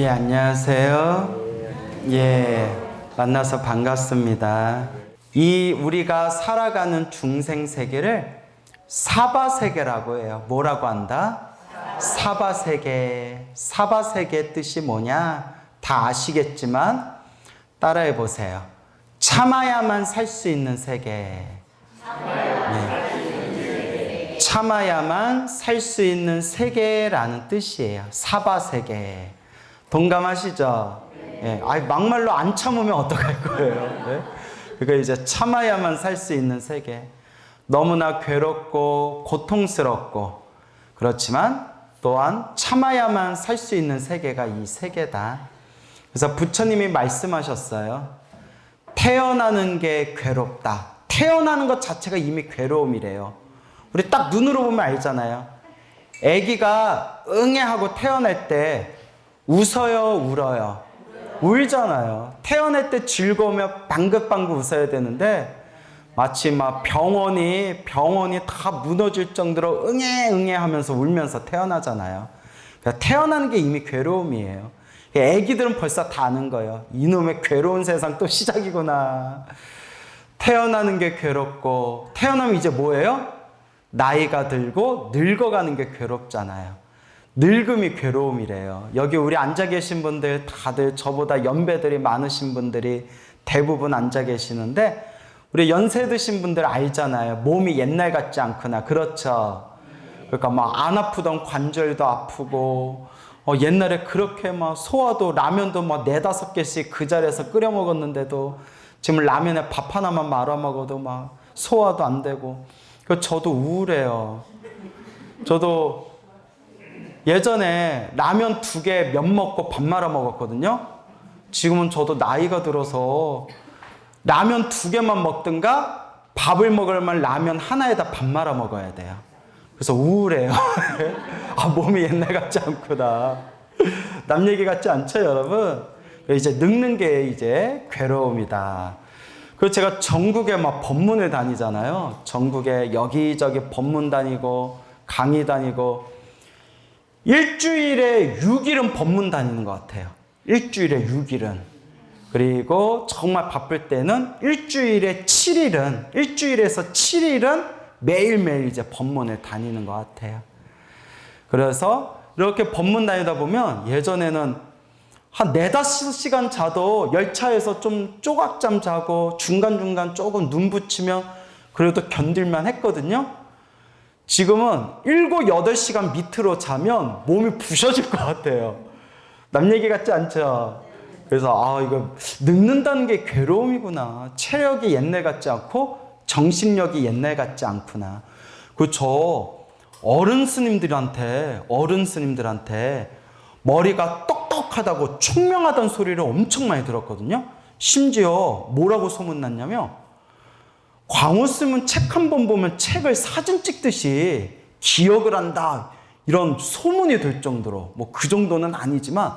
예, 안녕하세요. 예, 만나서 반갑습니다. 우리가 살아가는 중생 세계를 사바세계라고 해요. 뭐라고 한다? 사바세계. 사바세계의 뜻이 뭐냐? 다 아시겠지만 따라해 보세요. 참아야만 살 수 있는 세계. 참아야만 살 수 있는 세계라는 뜻이에요. 사바세계. 동감하시죠? 예. 막말로 안 참으면 어떡할 거예요? 네? 그러니까 이제 참아야만 살 수 있는 세계. 너무나 괴롭고 고통스럽고 그렇지만 또한 참아야만 살 수 있는 세계가 이 세계다. 그래서 부처님이 말씀하셨어요. 태어나는 게 괴롭다. 태어나는 것 자체가 이미 괴로움이래요. 우리 딱 눈으로 보면 알잖아요. 아기가 응애하고 태어날 때 웃어요, 울어요? 울잖아요. 태어날 때 즐거우면 방긋방긋 웃어야 되는데 마치 막 병원이 다 무너질 정도로 응애 하면서 울면서 태어나잖아요. 그러니까 태어나는 게 이미 괴로움이에요. 애기들은 벌써 다 아는 거예요. 이놈의 괴로운 세상 또 시작이구나. 태어나는 게 괴롭고 태어나면 이제 뭐예요? 나이가 들고 늙어가는 게 괴롭잖아요. 늙음이 괴로움이래요. 여기 우리 앉아 계신 분들 다들 저보다 연배들이 많으신 분들이 대부분 앉아 계시는데 우리 연세 드신 분들 알잖아요. 몸이 옛날 같지 않구나. 그렇죠? 그러니까 막 안 아프던 관절도 아프고 옛날에 그렇게 막 소화도 라면도 막 4-5개씩 그 자리에서 끓여 먹었는데도 지금 라면에 밥 하나만 말아 먹어도 막 소화도 안 되고 저도 우울해요. 저도 예전에 라면 2개 면 먹고 밥 말아 먹었거든요. 지금은 저도 나이가 들어서 라면 2개만 먹든가 밥을 먹으려면 라면 하나에다 밥 말아 먹어야 돼요. 그래서 우울해요. 몸이 옛날 같지 않구나. 남 얘기 같지 않죠, 여러분? 이제 늙는 게 이제 괴로움이다. 그래서 제가 전국에 막 법문을 다니잖아요. 전국에 여기저기 법문 다니고 강의 다니고 일주일에 6일은 법문 다니는 것 같아요. 일주일에 6일은. 그리고 정말 바쁠 때는 일주일에서 7일은 매일매일 이제 법문을 다니는 것 같아요. 그래서 이렇게 법문 다니다 보면 예전에는 한 4-5시간 자도 열차에서 좀 쪼각잠 자고 중간중간 조금 눈 붙이면 그래도 견딜만 했거든요. 지금은 7-8시간 밑으로 자면 몸이 부셔질 것 같아요. 남 얘기 같지 않죠? 그래서 이거 늙는다는 게 괴로움이구나. 체력이 옛날 같지 않고 정신력이 옛날 같지 않구나. 저 어른 스님들한테 머리가 똑똑하다고 총명하다는 소리를 엄청 많이 들었거든요. 심지어 뭐라고 소문났냐면 광우 스님은 책 한 번 보면 책을 사진 찍듯이 기억을 한다 이런 소문이 될 정도로 뭐 그 정도는 아니지만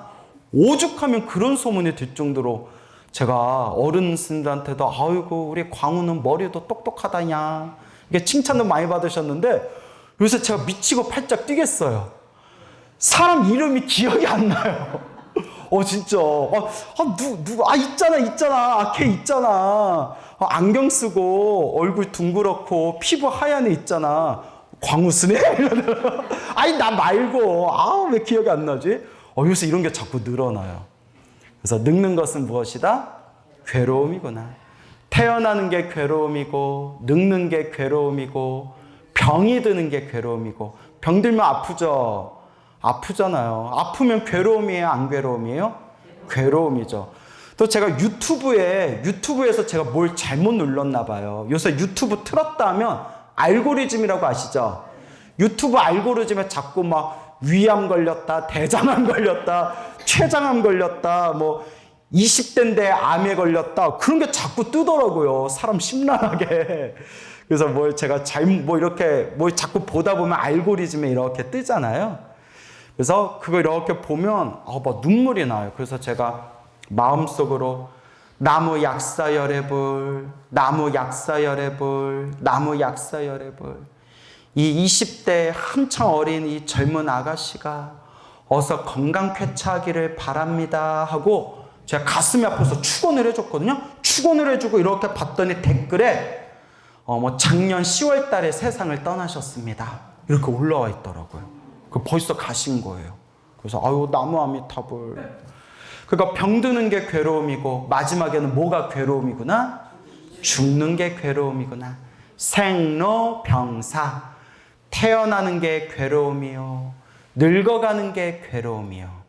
오죽하면 그런 소문이 될 정도로 제가 어른 스님들한테도 아이고 우리 광우는 머리도 똑똑하다냐 이게 칭찬도 많이 받으셨는데 요새 제가 미치고 팔짝 뛰겠어요. 사람 이름이 기억이 안 나요. 진짜. 있잖아. 걔 있잖아. 안경 쓰고, 얼굴 둥그렇고, 피부 하얀 애 있잖아. 광우스네? 나 말고. 왜 기억이 안 나지? 요새 이런 게 자꾸 늘어나요. 그래서 늙는 것은 무엇이다? 괴로움이구나. 태어나는 게 괴로움이고, 늙는 게 괴로움이고, 병이 드는 게 괴로움이고, 병 들면 아프죠? 아프잖아요. 아프면 괴로움이에요? 안 괴로움이에요? 괴로움이죠. 또 제가 유튜브에서 제가 뭘 잘못 눌렀나 봐요. 요새 유튜브 틀었다 하면 알고리즘이라고 아시죠? 유튜브 알고리즘에 자꾸 막 위암 걸렸다, 대장암 걸렸다, 췌장암 걸렸다, 20대인데 암에 걸렸다. 그런 게 자꾸 뜨더라고요. 사람 심란하게. 그래서 제가 이렇게 자꾸 보다 보면 알고리즘에 이렇게 뜨잖아요. 그래서 그거 이렇게 보면 막 눈물이 나요. 그래서 제가 마음속으로 나무 약사열애불 이 20대 한창 어린 이 젊은 아가씨가 어서 건강 쾌차하기를 바랍니다 하고 제가 가슴이 아파서 축원을 해줬거든요. 축원을 해주고 이렇게 봤더니 댓글에 작년 10월 달에 세상을 떠나셨습니다. 이렇게 올라와 있더라고요. 벌써 가신 거예요. 그래서 아유 나무 아미타불. 그러니까 병드는 게 괴로움이고 마지막에는 뭐가 괴로움이구나? 죽는 게 괴로움이구나. 생로병사. 태어나는 게 괴로움이요. 늙어가는 게 괴로움이요.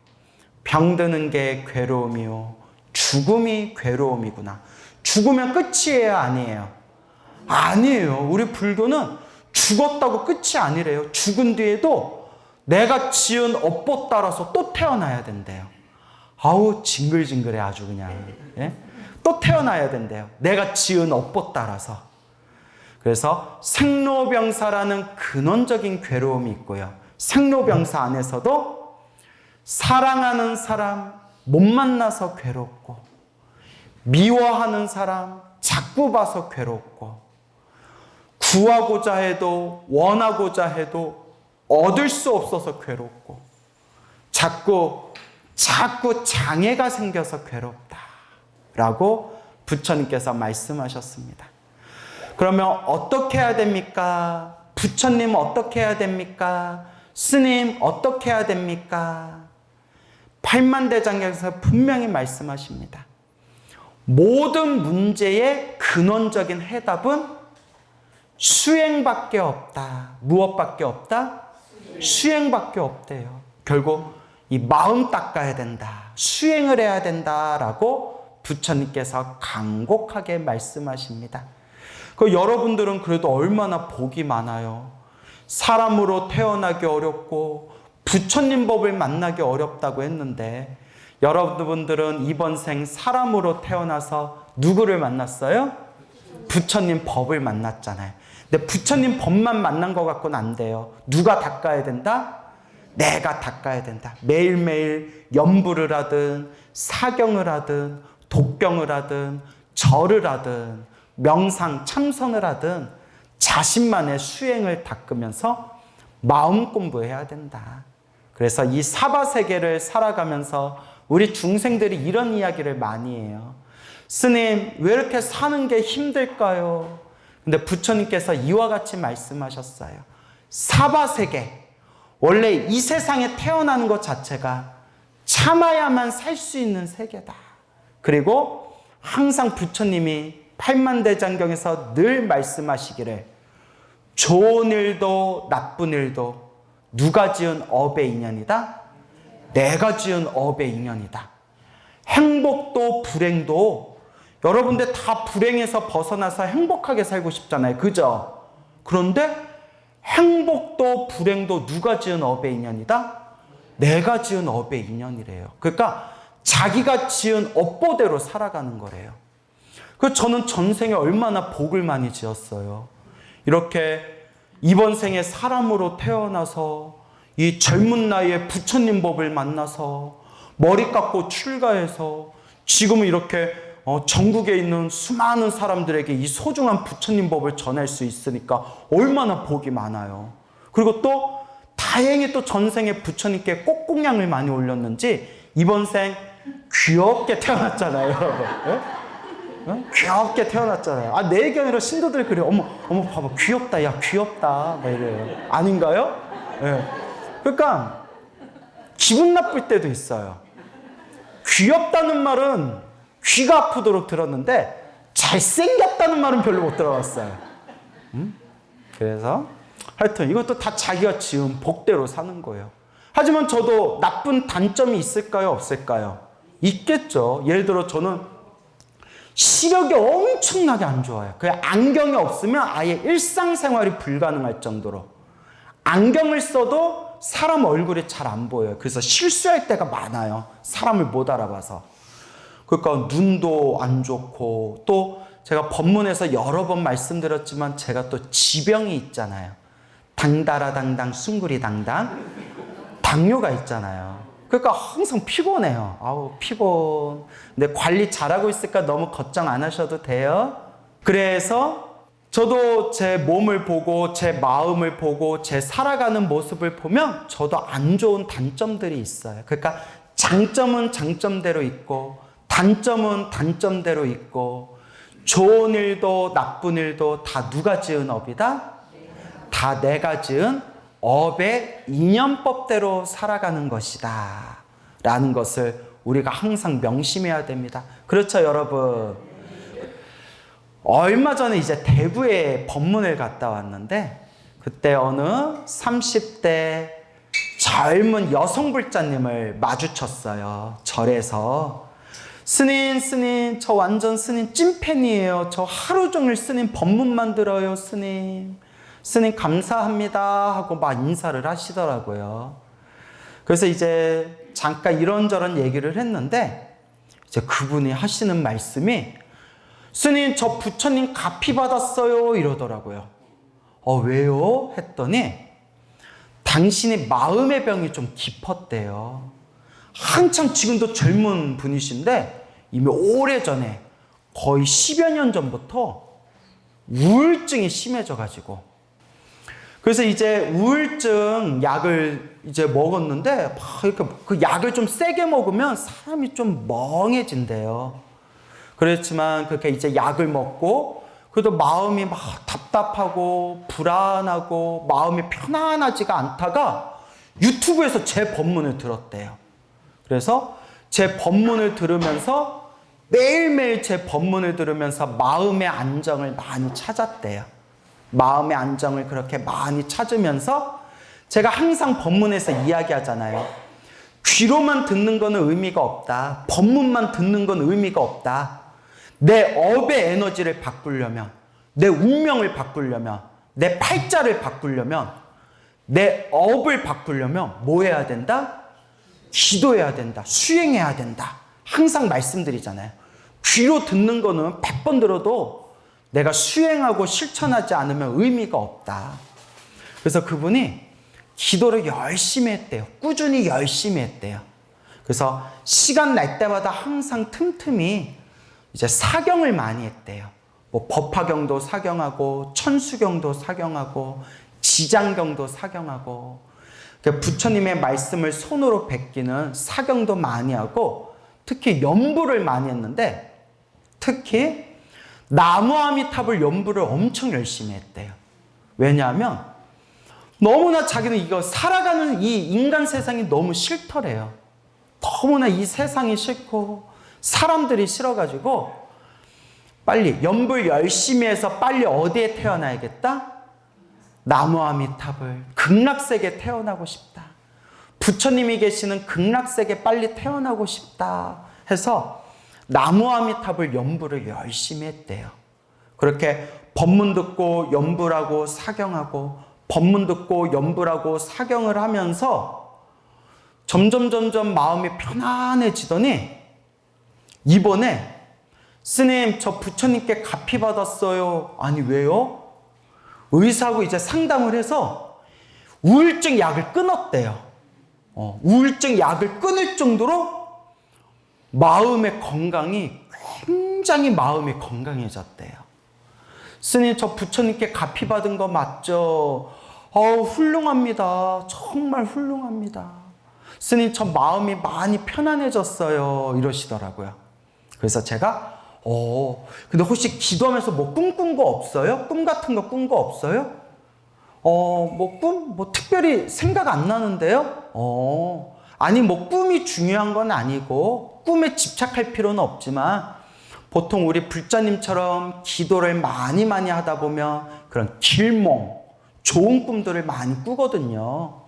병드는 게 괴로움이요. 죽음이 괴로움이구나. 죽으면 끝이에요, 아니에요? 아니에요. 우리 불교는 죽었다고 끝이 아니래요. 죽은 뒤에도 내가 지은 업보 따라서 또 태어나야 된대요. 아우 징글징글해 아주 그냥. 예? 또 태어나야 된대요. 내가 지은 업보 따라서. 그래서 생로병사라는 근원적인 괴로움이 있고요. 생로병사 안에서도 사랑하는 사람 못 만나서 괴롭고, 미워하는 사람 자꾸 봐서 괴롭고, 구하고자 해도 원하고자 해도 얻을 수 없어서 괴롭고, 자꾸 장애가 생겨서 괴롭다 라고 부처님께서 말씀하셨습니다. 그러면 어떻게 해야 됩니까? 부처님 어떻게 해야 됩니까? 스님 어떻게 해야 됩니까? 팔만대장경에서 분명히 말씀하십니다. 모든 문제의 근원적인 해답은 수행밖에 없다. 무엇밖에 없다? 수행밖에 없대요. 결국 이 마음 닦아야 된다. 수행을 해야 된다라고 부처님께서 간곡하게 말씀하십니다. 여러분들은 그래도 얼마나 복이 많아요. 사람으로 태어나기 어렵고 부처님 법을 만나기 어렵다고 했는데 여러분들은 이번 생 사람으로 태어나서 누구를 만났어요? 부처님 법을 만났잖아요. 근데 부처님 법만 만난 것 같고는 안 돼요. 누가 닦아야 된다? 내가 닦아야 된다. 매일매일 염불을 하든 사경을 하든 독경을 하든 절을 하든 명상 참선을 하든 자신만의 수행을 닦으면서 마음 공부해야 된다. 그래서 이 사바세계를 살아가면서 우리 중생들이 이런 이야기를 많이 해요. 스님, 왜 이렇게 사는 게 힘들까요? 근데 부처님께서 이와 같이 말씀하셨어요. 사바세계, 원래 이 세상에 태어나는 것 자체가 참아야만 살 수 있는 세계다. 그리고 항상 부처님이 팔만대장경에서 늘 말씀하시기를 좋은 일도 나쁜 일도 누가 지은 업의 인연이다? 내가 지은 업의 인연이다. 행복도 불행도 여러분들 다 불행에서 벗어나서 행복하게 살고 싶잖아요. 그죠? 그런데 행복도 불행도 누가 지은 업의 인연이다? 내가 지은 업의 인연이래요. 그러니까 자기가 지은 업보대로 살아가는 거래요. 그래서 저는 전생에 얼마나 복을 많이 지었어요. 이렇게 이번 생에 사람으로 태어나서 이 젊은 나이에 부처님 법을 만나서 머리 깎고 출가해서 지금은 이렇게 전국에 있는 수많은 사람들에게 이 소중한 부처님 법을 전할 수 있으니까 얼마나 복이 많아요. 그리고 또 다행히 또 전생에 부처님께 꽃공양을 많이 올렸는지 이번 생 귀엽게 태어났잖아요. 네? 귀엽게 태어났잖아요. 내 얘기 아니라 신도들 그래요. 어머 봐봐 귀엽다. 야 귀엽다. 막 이래요. 아닌가요? 네. 그러니까 기분 나쁠 때도 있어요. 귀엽다는 말은 귀가 아프도록 들었는데 잘생겼다는 말은 별로 못 들어봤어요. 그래서 하여튼 이것도 다 자기가 지은 복대로 사는 거예요. 하지만 저도 나쁜 단점이 있을까요? 없을까요? 있겠죠. 예를 들어 저는 시력이 엄청나게 안 좋아요. 그냥 안경이 없으면 아예 일상생활이 불가능할 정도로 안경을 써도 사람 얼굴이 잘 안 보여요. 그래서 실수할 때가 많아요. 사람을 못 알아봐서. 그러니까 눈도 안 좋고 또 제가 법문에서 여러 번 말씀드렸지만 제가 또 지병이 있잖아요. 당다라당당 숭구리당당 당뇨가 있잖아요. 그러니까 항상 피곤해요. 아우 피곤. 근데 관리 잘하고 있으니까 너무 걱정 안 하셔도 돼요. 그래서 저도 제 몸을 보고 제 마음을 보고 제 살아가는 모습을 보면 저도 안 좋은 단점들이 있어요. 그러니까 장점은 장점대로 있고 단점은 단점대로 있고 좋은 일도 나쁜 일도 다 누가 지은 업이다? 다 내가 지은 업의 인연법대로 살아가는 것이다 라는 것을 우리가 항상 명심해야 됩니다. 그렇죠, 여러분? 얼마 전에 이제 대구에 법문을 갔다 왔는데 그때 어느 30대 젊은 여성 불자님을 마주쳤어요. 절에서. 스님, 저 완전 스님 찐팬이에요. 저 하루 종일 스님 법문만 들어요, 스님. 스님 감사합니다 하고 막 인사를 하시더라고요. 그래서 이제 잠깐 이런저런 얘기를 했는데 이제 그분이 하시는 말씀이 스님 저 부처님 가피 받았어요 이러더라고요. 왜요? 했더니 당신이 마음의 병이 좀 깊었대요. 한참 지금도 젊은 분이신데 이미 오래전에 거의 10여 년 전부터 우울증이 심해져가지고 그래서 이제 우울증 약을 이제 먹었는데 막 이렇게 그 약을 좀 세게 먹으면 사람이 좀 멍해진대요. 그렇지만 그렇게 이제 약을 먹고 그래도 마음이 막 답답하고 불안하고 마음이 편안하지가 않다가 유튜브에서 제 법문을 들었대요. 그래서 제 법문을 들으면서 매일매일 제 법문을 들으면서 마음의 안정을 많이 찾았대요. 마음의 안정을 그렇게 많이 찾으면서 제가 항상 법문에서 이야기하잖아요. 귀로만 듣는 거는 의미가 없다. 법문만 듣는 건 의미가 없다. 내 업의 에너지를 바꾸려면, 내 운명을 바꾸려면, 내 팔자를 바꾸려면, 내 업을 바꾸려면 뭐 해야 된다? 기도해야 된다. 수행해야 된다. 항상 말씀드리잖아요. 귀로 듣는 거는 100번 들어도 내가 수행하고 실천하지 않으면 의미가 없다. 그래서 그분이 기도를 열심히 했대요. 꾸준히 열심히 했대요. 그래서 시간 날 때마다 항상 틈틈이 이제 사경을 많이 했대요. 뭐 법화경도 사경하고 천수경도 사경하고 지장경도 사경하고 부처님의 말씀을 손으로 뱉기는 사경도 많이 하고 특히 연부를 많이 했는데 특히 나무아미탑을 연부를 엄청 열심히 했대요. 왜냐하면 너무나 자기는 이거 살아가는 이 인간 세상이 너무 싫더래요. 너무나 이 세상이 싫고 사람들이 싫어가지고 빨리 연불 열심히 해서 빨리 어디에 태어나야겠다? 나무아미탑을 극락세계에 태어나고 싶다. 부처님이 계시는 극락세계에 빨리 태어나고 싶다 해서 나무아미탑을 연부를 열심히 했대요. 그렇게 법문 듣고 연부하고 사경하고 법문 듣고 연부하고 사경을 하면서 점점 마음이 편안해지더니 이번에 스님 저 부처님께 가피 받았어요. 아니 왜요? 의사하고 이제 상담을 해서 우울증 약을 끊었대요. 우울증 약을 끊을 정도로 마음의 건강이 굉장히 마음이 건강해졌대요. 스님 저 부처님께 가피 받은 거 맞죠? 훌륭합니다. 정말 훌륭합니다. 스님 저 마음이 많이 편안해졌어요. 이러시더라고요. 그래서 제가 근데 혹시 기도하면서 뭐 꿈꾼 거 없어요? 꿈 같은 거 꾼 거 없어요? 뭐 꿈? 뭐 특별히 생각 안 나는데요? 아니 뭐 꿈이 중요한 건 아니고 꿈에 집착할 필요는 없지만 보통 우리 불자님처럼 기도를 많이 하다 보면 그런 길몽, 좋은 꿈들을 많이 꾸거든요.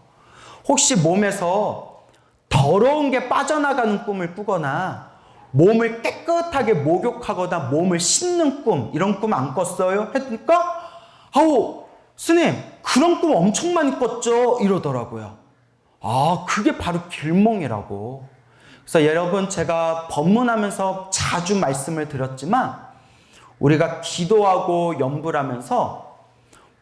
혹시 몸에서 더러운 게 빠져나가는 꿈을 꾸거나 몸을 깨끗하게 목욕하거나 몸을 씻는 꿈, 이런 꿈 안 꿨어요? 했으니까 스님 그런 꿈 엄청 많이 꿨죠? 이러더라고요. 그게 바로 길몽이라고. 그래서 여러분 제가 법문하면서 자주 말씀을 드렸지만 우리가 기도하고 연부를 하면서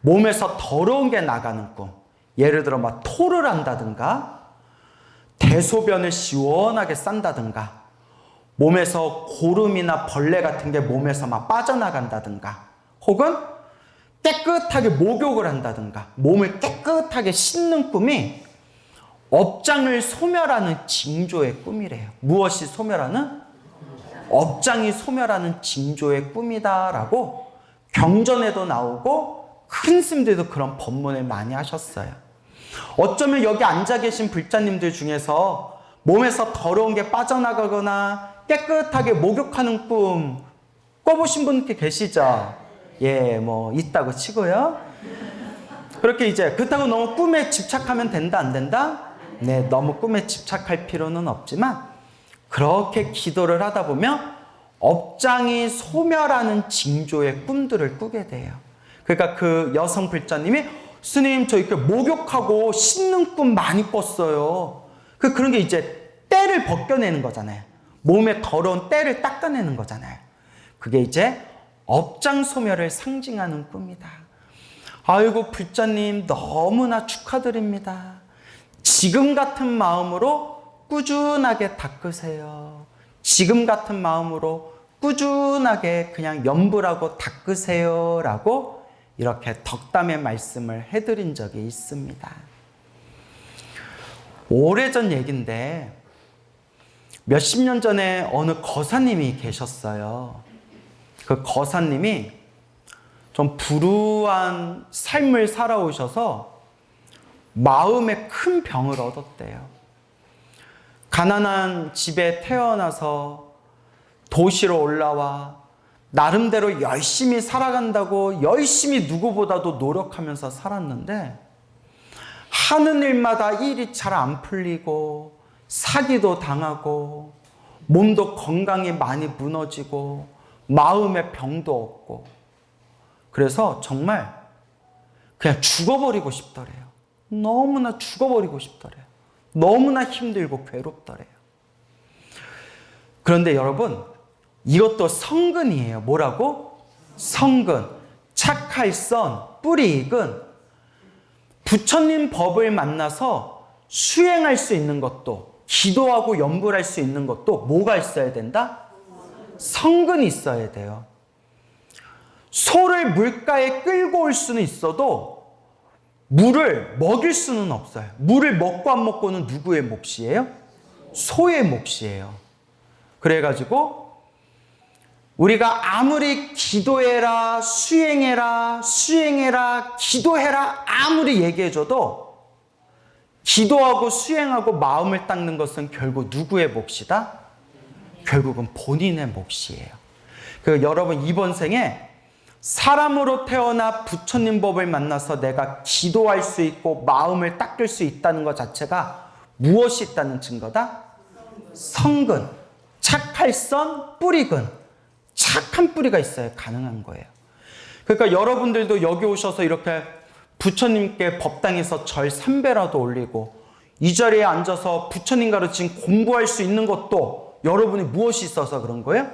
몸에서 더러운 게 나가는 꿈, 예를 들어 막 토를 한다든가 대소변을 시원하게 싼다든가 몸에서 고름이나 벌레 같은 게 몸에서 막 빠져나간다든가 혹은 깨끗하게 목욕을 한다든가 몸을 깨끗하게 씻는 꿈이 업장을 소멸하는 징조의 꿈이래요. 무엇이 소멸하는? 업장이 소멸하는 징조의 꿈이다라고 경전에도 나오고 큰 스님들도 그런 법문을 많이 하셨어요. 어쩌면 여기 앉아 계신 불자님들 중에서 몸에서 더러운 게 빠져나가거나 깨끗하게 목욕하는 꿈 꿔보신 분 계시죠? 예, 뭐 있다고 치고요. 그렇게 이제 그렇다고 너무 꿈에 집착하면 된다 안 된다? 네, 너무 꿈에 집착할 필요는 없지만 그렇게 기도를 하다 보면 업장이 소멸하는 징조의 꿈들을 꾸게 돼요. 그러니까 그 여성 불자님이 스님 저 이렇게 목욕하고 씻는 꿈 많이 꿨어요. 그런 게 이제 때를 벗겨내는 거잖아요. 몸에 더러운 때를 닦아내는 거잖아요. 그게 이제 업장 소멸을 상징하는 꿈이다. 아이고 불자님 너무나 축하드립니다. 지금 같은 마음으로 꾸준하게 닦으세요. 지금 같은 마음으로 꾸준하게 그냥 염불하고 닦으세요 라고 이렇게 덕담의 말씀을 해드린 적이 있습니다. 오래전 얘기인데 몇십 년 전에 어느 거사님이 계셨어요. 그 거사님이 좀 불우한 삶을 살아오셔서 마음에 큰 병을 얻었대요. 가난한 집에 태어나서 도시로 올라와 나름대로 열심히 살아간다고 열심히 누구보다도 노력하면서 살았는데 하는 일마다 일이 잘 안 풀리고 사기도 당하고 몸도 건강이 많이 무너지고 마음의 병도 없고 그래서 정말 그냥 죽어버리고 싶더래요. 너무나 죽어버리고 싶더래요. 너무나 힘들고 괴롭더래요. 그런데 여러분 이것도 성근이에요. 뭐라고? 성근. 착할선 뿌리 익은 부처님 법을 만나서 수행할 수 있는 것도 기도하고 염불할 수 있는 것도 뭐가 있어야 된다? 성근이 있어야 돼요. 소를 물가에 끌고 올 수는 있어도 물을 먹일 수는 없어요. 물을 먹고 안 먹고는 누구의 몫이에요? 소의 몫이에요. 그래가지고 우리가 아무리 기도해라, 수행해라, 기도해라 아무리 얘기해줘도 기도하고 수행하고 마음을 닦는 것은 결국 누구의 몫이다? 결국은 본인의 몫이에요. 여러분 이번 생에 사람으로 태어나 부처님 법을 만나서 내가 기도할 수 있고 마음을 닦을 수 있다는 것 자체가 무엇이 있다는 증거다? 성근, 착할선, 뿌리근. 착한 뿌리가 있어야 가능한 거예요. 그러니까 여러분들도 여기 오셔서 이렇게 부처님께 법당에서 절 3배라도 올리고 이 자리에 앉아서 부처님 가르친 공부할 수 있는 것도 여러분이 무엇이 있어서 그런 거예요?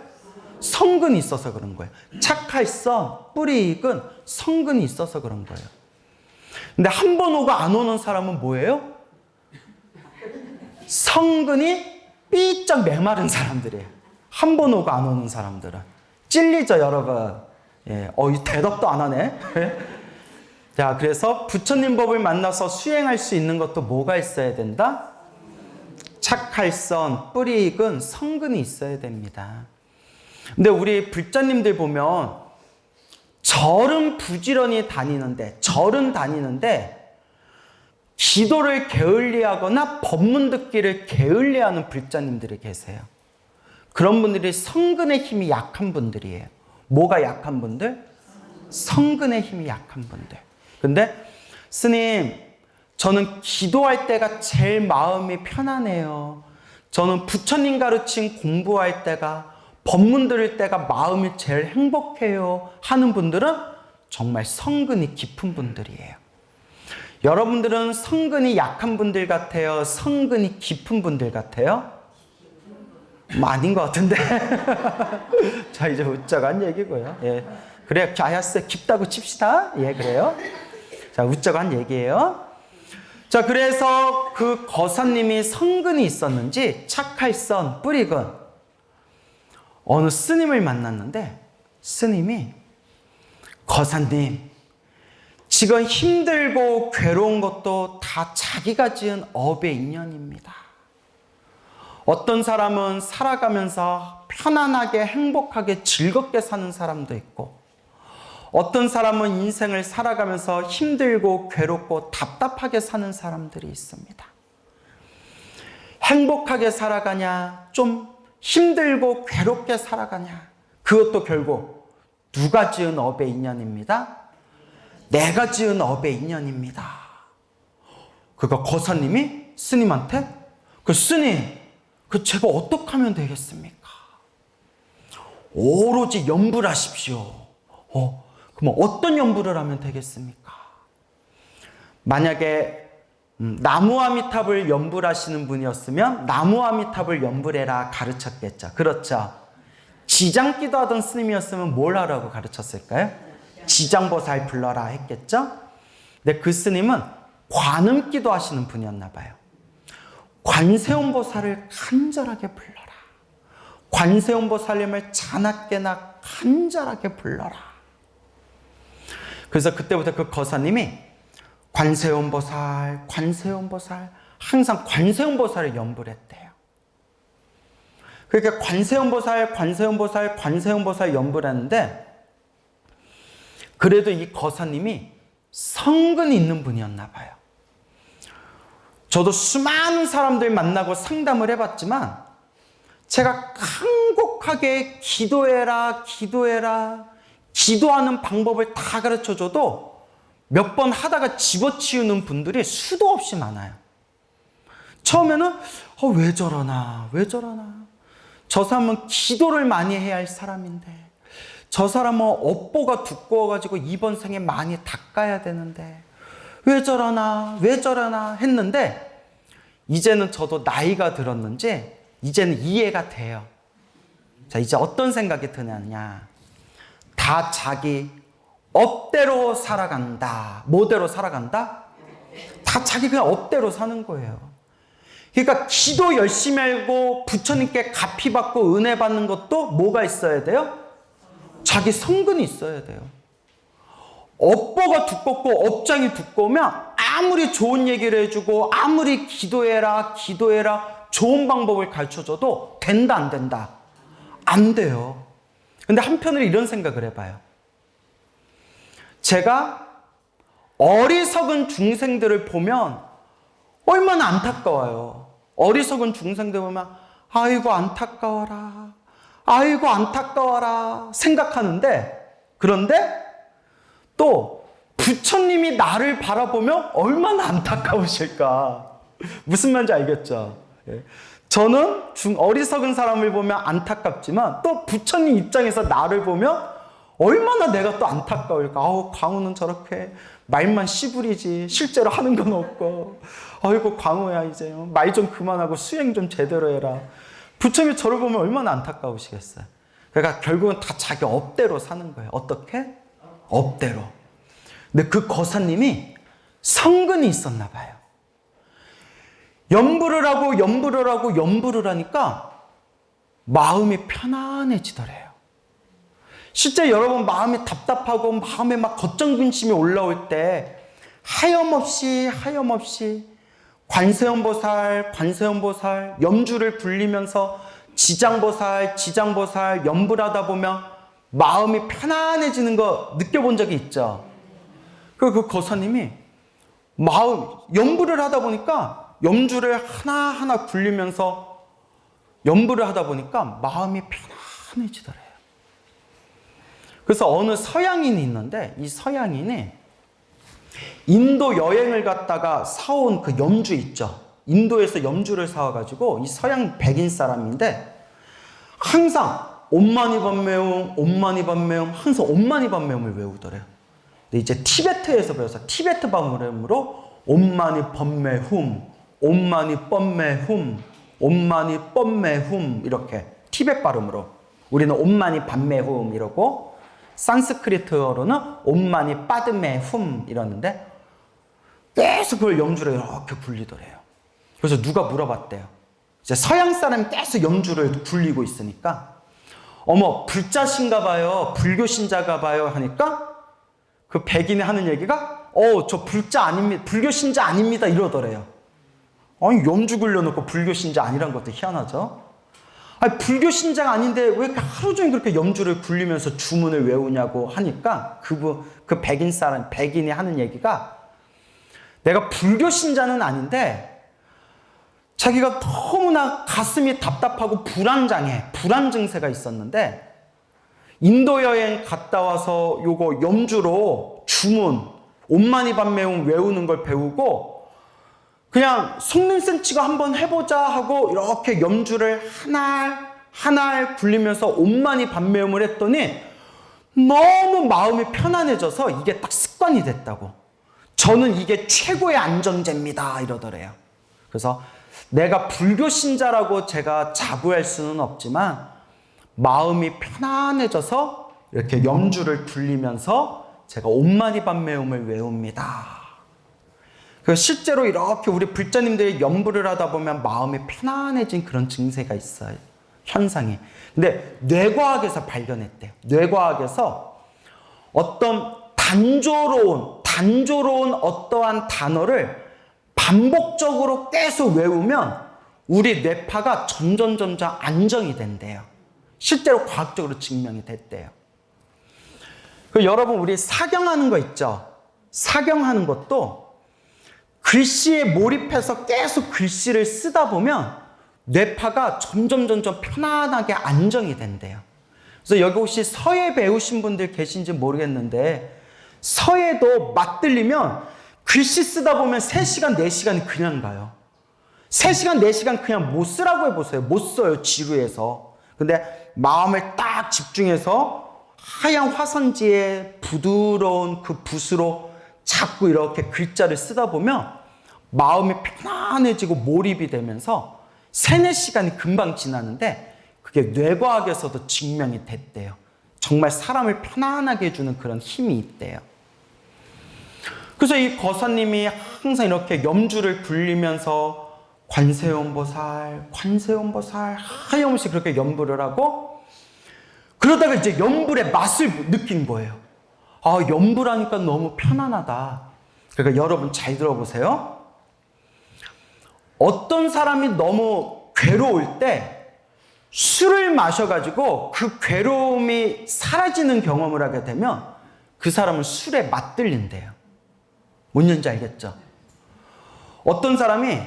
성근이 있어서 그런 거예요. 착할선, 뿌리 익은 성근이 있어서 그런 거예요. 근데 한 번 오고 안 오는 사람은 뭐예요? 성근이 삐쩍 메마른 사람들이에요. 한 번 오고 안 오는 사람들은. 찔리죠, 여러분. 예, 대답도 안 하네. 자, 그래서 부처님 법을 만나서 수행할 수 있는 것도 뭐가 있어야 된다? 착할선, 뿌리 익은 성근이 있어야 됩니다. 근데 우리 불자님들 보면 절은 부지런히 다니는데 기도를 게을리하거나 법문 듣기를 게을리하는 불자님들이 계세요. 그런 분들이 성근의 힘이 약한 분들이에요. 뭐가 약한 분들? 성근의 힘이 약한 분들. 근데 스님, 저는 기도할 때가 제일 마음이 편안해요. 저는 부처님 가르친 공부할 때가, 법문 들을 때가 마음이 제일 행복해요 하는 분들은 정말 성근이 깊은 분들이에요. 여러분들은 성근이 약한 분들 같아요? 성근이 깊은 분들 같아요? 아닌 것 같은데. 자, 이제 웃자고 한 얘기고요. 예. 그래, 알았어요. 깊다고 칩시다. 예, 그래요. 자, 웃자고 한 얘기예요. 자, 그래서 그 거사님이 성근이 있었는지 착할선, 뿌리근 어느 스님을 만났는데 스님이 거사님, 지금 힘들고 괴로운 것도 다 자기가 지은 업의 인연입니다. 어떤 사람은 살아가면서 편안하게 행복하게 즐겁게 사는 사람도 있고, 어떤 사람은 인생을 살아가면서 힘들고 괴롭고 답답하게 사는 사람들이 있습니다. 행복하게 살아가냐, 좀 힘들고 괴롭게 살아가냐, 그것도 결국 누가 지은 업의 인연입니다. 내가 지은 업의 인연입니다. 그러니까 거사님이 스님한테 스님, 제가 어떻게 하면 되겠습니까? 오로지 염불 하십시오. 그럼 어떤 염불을 하면 되겠습니까? 만약에 나무아미탑을 염불하시는 분이었으면 나무아미탑을 염불해라 가르쳤겠죠. 그렇죠? 지장기도 하던 스님이었으면 뭘 하라고 가르쳤을까요? 지장보살 불러라 했겠죠? 근데 그 스님은 관음기도 하시는 분이었나 봐요. 관세음보살을 간절하게 불러라. 관세음보살님을 자나깨나 간절하게 불러라. 그래서 그때부터 그 거사님이 관세음보살, 관세음보살, 항상 관세음보살을 염불했대요. 그러니까 관세음보살, 관세음보살, 관세음보살 염불했는데, 그래도 이 거사님이 성근이 있는 분이었나 봐요. 저도 수많은 사람들 만나고 상담을 해봤지만, 제가 간곡하게 기도해라, 기도해라, 기도하는 방법을 다 가르쳐줘도 몇 번 하다가 집어치우는 분들이 수도 없이 많아요. 처음에는 왜 저러나, 왜 저러나. 저 사람은 기도를 많이 해야 할 사람인데, 저 사람은 업보가 두꺼워가지고 이번 생에 많이 닦아야 되는데 왜 저러나, 왜 저러나 했는데, 이제는 저도 나이가 들었는지 이제는 이해가 돼요. 자, 이제 어떤 생각이 드느냐. 다 자기 업대로 살아간다. 뭐대로 살아간다? 다 자기 그냥 업대로 사는 거예요. 그러니까 기도 열심히 하고 부처님께 가피 받고 은혜 받는 것도 뭐가 있어야 돼요? 자기 성근이 있어야 돼요. 업보가 두껍고 업장이 두꺼우면 아무리 좋은 얘기를 해주고 아무리 기도해라, 기도해라 좋은 방법을 가르쳐줘도 된다, 안 된다? 안 돼요. 근데 한편으로 이런 생각을 해봐요. 제가 어리석은 중생들을 보면 얼마나 안타까워요. 어리석은 중생들 보면 아이고 안타까워라, 아이고 안타까워라 생각하는데, 그런데 또 부처님이 나를 바라보면 얼마나 안타까우실까. 무슨 말인지 알겠죠? 저는 어리석은 사람을 보면 안타깝지만 또 부처님 입장에서 나를 보면 얼마나 내가 또 안타까울까. 광우는 저렇게 말만 씨부리지 실제로 하는 건 없고, 아이고 광우야 이제 말 좀 그만하고 수행 좀 제대로 해라. 부처님이 저를 보면 얼마나 안타까우시겠어요. 그러니까 결국은 다 자기 업대로 사는 거예요. 어떻게? 업대로. 근데 그 거사님이 성근이 있었나 봐요. 염불을 하고 염불을 하고 염불을 하니까 마음이 편안해지더래요. 실제 여러분 마음이 답답하고 마음에 막 걱정근심이 올라올 때 하염없이 관세음보살 염주를 굴리면서 지장보살 염불하다 보면 마음이 편안해지는 거 느껴본 적이 있죠. 그 거사님이 염불을 하다 보니까 염주를 하나하나 굴리면서 염불을 하다 보니까 마음이 편안해지더래요. 그래서 어느 서양인이 있는데, 이 서양인이 인도 여행을 갔다가 사온 그 염주 있죠. 인도에서 염주를 사와가지고, 이 서양 백인 사람인데 항상 옴마니밤메움 항상 옴마니밤메움을 외우더래요. 근데 이제 티베트에서 배워서 티베트 발음으로 옴마니 뻔메훔 이렇게 티베트 발음으로. 우리는 옴마니 밤메훔 이러고, 산스크리트어로는 옴마니 빠드메훔 이러는데 계속 그걸 염주를 이렇게 굴리더래요. 그래서 누가 물어봤대요. 이제 서양 사람이 계속 염주를 굴리고 있으니까, 어머 불자신가 봐요, 불교 신자가 봐요 하니까 그 백인이 하는 얘기가 저 불자 아닙니다. 불교 신자 아닙니다. 이러더래요. 아니, 염주 굴려놓고 불교 신자 아니란 것도 희한하죠? 아니, 불교 신자가 아닌데 왜 이렇게 하루 종일 그렇게 염주를 굴리면서 주문을 외우냐고 하니까 그 백인이 하는 얘기가 내가 불교 신자는 아닌데 자기가 너무나 가슴이 답답하고 불안 증세가 있었는데 인도 여행 갔다 와서 요거 염주로 주문, 옴마니 밤매움 외우는 걸 배우고 그냥 속눈썹 치고 한번 해보자 하고 이렇게 염주를 한 알 굴리면서 옴마니 밤매움을 했더니 너무 마음이 편안해져서 이게 딱 습관이 됐다고. 저는 이게 최고의 안정제입니다. 이러더래요. 그래서 내가 불교 신자라고 제가 자부할 수는 없지만 마음이 편안해져서 이렇게 염주를 굴리면서 제가 옴마니 밤매움을 외웁니다. 실제로 이렇게 우리 불자님들이 염불을 하다 보면 마음이 편안해진 그런 증세가 있어요. 현상이. 근데 뇌과학에서 발견했대요. 뇌과학에서 어떤 단조로운 어떠한 단어를 반복적으로 계속 외우면 우리 뇌파가 점점 안정이 된대요. 실제로 과학적으로 증명이 됐대요. 여러분, 우리 사경하는 거 있죠? 사경하는 것도 글씨에 몰입해서 계속 글씨를 쓰다 보면 뇌파가 점점 편안하게 안정이 된대요. 그래서 여기 혹시 서예 배우신 분들 계신지 모르겠는데 서예도 맞들리면 글씨 쓰다 보면 3시간, 4시간이 그냥 가요. 3시간, 4시간 그냥 못 쓰라고 해보세요. 못 써요, 지루해서. 근데 마음을 딱 집중해서 하얀 화선지에 부드러운 그 붓으로 자꾸 이렇게 글자를 쓰다 보면 마음이 편안해지고 몰입이 되면서 3, 4시간이 금방 지나는데 그게 뇌과학에서도 증명이 됐대요. 정말 사람을 편안하게 해주는 그런 힘이 있대요. 그래서 이 거사님이 항상 이렇게 염주를 굴리면서 관세음보살 하염없이 그렇게 염불을 하고 그러다가 이제 염불의 맛을 느낀 거예요. 아, 염불하니까 너무 편안하다. 그러니까 여러분 잘 들어보세요. 어떤 사람이 너무 괴로울 때 술을 마셔가지고 그 괴로움이 사라지는 경험을 하게 되면 그 사람은 술에 맛들린대요. 뭔 얘기인지 알겠죠? 어떤 사람이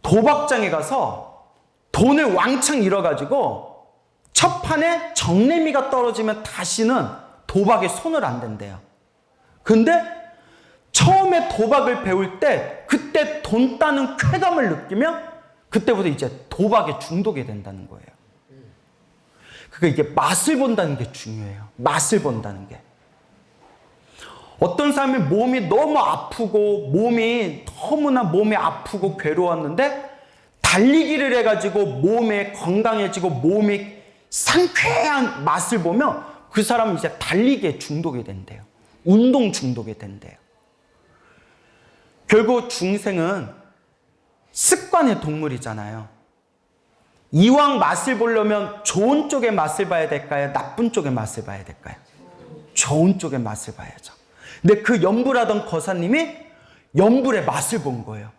도박장에 가서 돈을 왕창 잃어가지고 첫 판에 정내미가 떨어지면 다시는 도박에 손을 안 댄대요. 근데 처음에 도박을 배울 때 그때 돈 따는 쾌감을 느끼면 그때부터 이제 도박에 중독이 된다는 거예요. 그러니까 이게 맛을 본다는 게 중요해요. 맛을 본다는 게. 어떤 사람이 몸이 너무 아프고 너무나 몸이 아프고 괴로웠는데 달리기를 해가지고 몸에 건강해지고 몸이 상쾌한 맛을 보면 그 사람은 이제 달리기에 중독이 된대요. 운동 중독이 된대요. 결국 중생은 습관의 동물이잖아요. 이왕 맛을 보려면 좋은 쪽의 맛을 봐야 될까요? 나쁜 쪽의 맛을 봐야 될까요? 좋은 쪽의 맛을 봐야죠. 근데 그 염불하던 거사님이 염불의 맛을 본 거예요.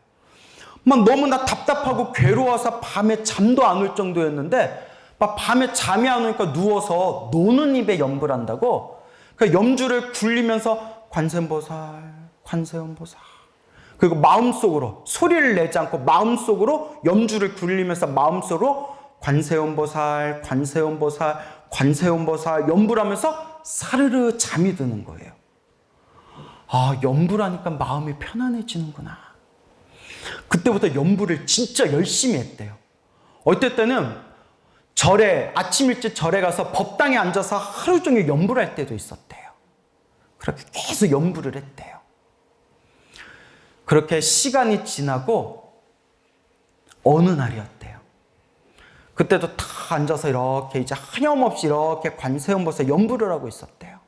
막 너무나 답답하고 괴로워서 밤에 잠도 안 올 정도였는데 막 밤에 잠이 안 오니까 누워서 노는 입에 염불한다고 그 염주를 굴리면서 관세음보살 그리고 마음속으로 소리를 내지 않고 마음속으로 염주를 굴리면서 마음속으로 관세음보살 염불하면서 사르르 잠이 드는 거예요. 아, 염불하니까 마음이 편안해지는구나. 그때부터 염불을 진짜 열심히 했대요. 어떨 때는 아침 일찍 절에 가서 법당에 앉아서 하루 종일 염불할 때도 있었대요. 그렇게 계속 염불을 했대요. 그렇게 시간이 지나고 어느 날이었대요. 그때도 다 앉아서 이렇게 이제 하염없이 이렇게 관세음보살 염불을 하고 있었대요.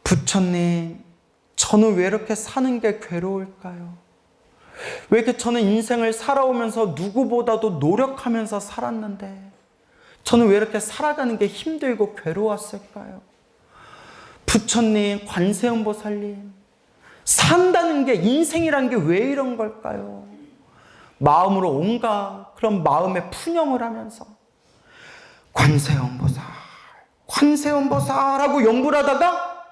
부처님, 저는 왜 이렇게 사는 게 괴로울까요? 왜 이렇게 저는 인생을 살아오면서 누구보다도 노력하면서 살았는데 저는 왜 이렇게 살아가는 게 힘들고 괴로웠을까요? 부처님, 관세음보살님, 산다는 게, 인생이란 게 왜 이런 걸까요? 마음으로 온갖 그런 마음의 푸념을 하면서 관세음보살, 관세음보살 하고 연불 하다가